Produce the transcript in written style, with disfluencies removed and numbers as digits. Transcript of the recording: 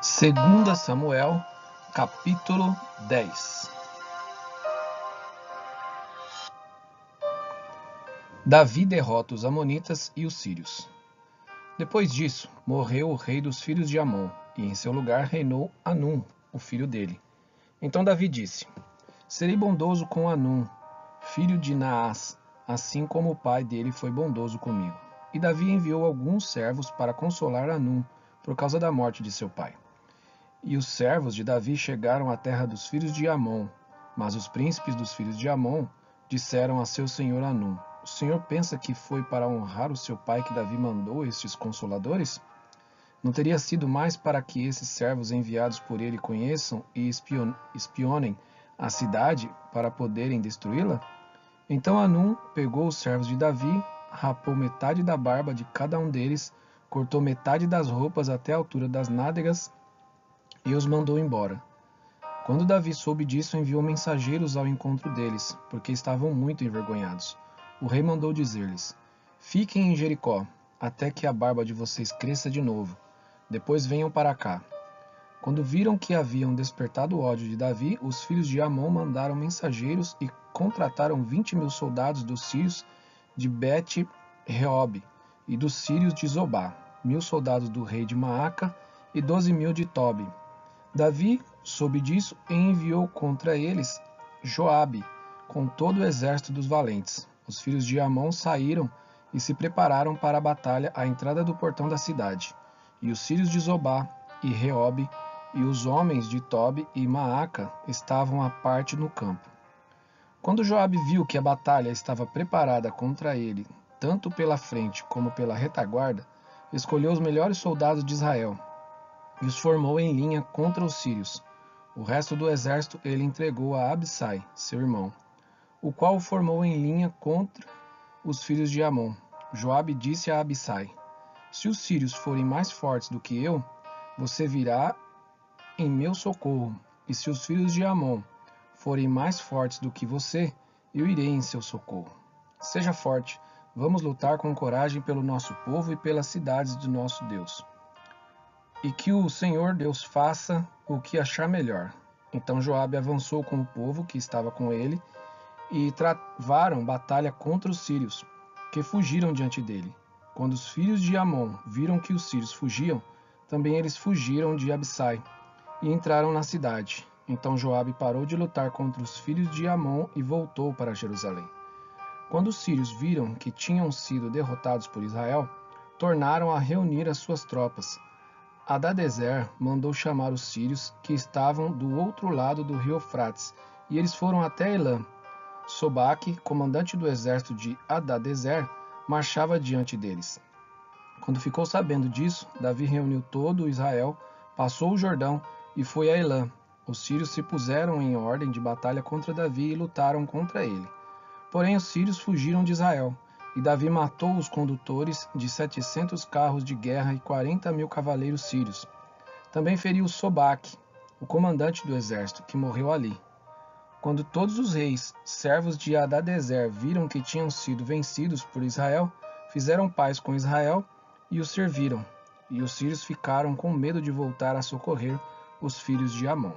Segunda Samuel, capítulo 10. Davi derrota os amonitas e os sírios. Depois disso, morreu o rei dos filhos de Amon, e em seu lugar reinou Anum, o filho dele. Então Davi disse: Serei bondoso com Anum, filho de Naás, assim como o pai dele foi bondoso comigo. E Davi enviou alguns servos para consolar Anum, por causa da morte de seu pai. E os servos de Davi chegaram à terra dos filhos de Amon, mas os príncipes dos filhos de Amon disseram a seu senhor Anum: O senhor pensa que foi para honrar o seu pai que Davi mandou estes consoladores? Não teria sido mais para que esses servos enviados por ele conheçam e espionem a cidade para poderem destruí-la? Então Anum pegou os servos de Davi, rapou metade da barba de cada um deles, cortou metade das roupas até a altura das nádegas e os mandou embora. Quando Davi soube disso, enviou mensageiros ao encontro deles, porque estavam muito envergonhados. O rei mandou dizer-lhes: Fiquem em Jericó, até que a barba de vocês cresça de novo. Depois venham para cá. Quando viram que haviam despertado o ódio de Davi, os filhos de Amon mandaram mensageiros e contrataram 20.000 soldados dos sírios de Bet-Reob e dos sírios de Zobá, 1.000 soldados do rei de Maaca e 12.000 de Tobi. Davi soube disso e enviou contra eles Joabe, com todo o exército dos valentes. Os filhos de Amon saíram e se prepararam para a batalha à entrada do portão da cidade. E os sírios de Zobá e Reob e os homens de Tobi e Maaca estavam à parte no campo. Quando Joabe viu que a batalha estava preparada contra ele, tanto pela frente como pela retaguarda, escolheu os melhores soldados de Israel e os formou em linha contra os sírios. O resto do exército ele entregou a Abissai, seu irmão, o qual o formou em linha contra os filhos de Amon. Joabe disse a Abissai: Se os sírios forem mais fortes do que eu, você virá em meu socorro, e se os filhos de Amon forem mais fortes do que você, eu irei em seu socorro. Seja forte, vamos lutar com coragem pelo nosso povo e pelas cidades do nosso Deus. E que o Senhor Deus faça o que achar melhor. Então Joabe avançou com o povo que estava com ele e travaram batalha contra os sírios, que fugiram diante dele. Quando os filhos de Amon viram que os sírios fugiam, também eles fugiram de Abissai e entraram na cidade. Então Joabe parou de lutar contra os filhos de Amon e voltou para Jerusalém. Quando os sírios viram que tinham sido derrotados por Israel, tornaram a reunir as suas tropas. Hadadezer mandou chamar os sírios que estavam do outro lado do rio Eufrates, e eles foram até Elã. Sobaque, comandante do exército de Hadadezer, marchava diante deles. Quando ficou sabendo disso, Davi reuniu todo o Israel, passou o Jordão e foi a Elã. Os sírios se puseram em ordem de batalha contra Davi e lutaram contra ele. Porém os sírios fugiram de Israel. E Davi matou os condutores de 700 carros de guerra e 40.000 cavaleiros sírios. Também feriu Sobaque, o comandante do exército, que morreu ali. Quando todos os reis, servos de Hadadezer, viram que tinham sido vencidos por Israel, fizeram paz com Israel e os serviram. E os sírios ficaram com medo de voltar a socorrer os filhos de Amon.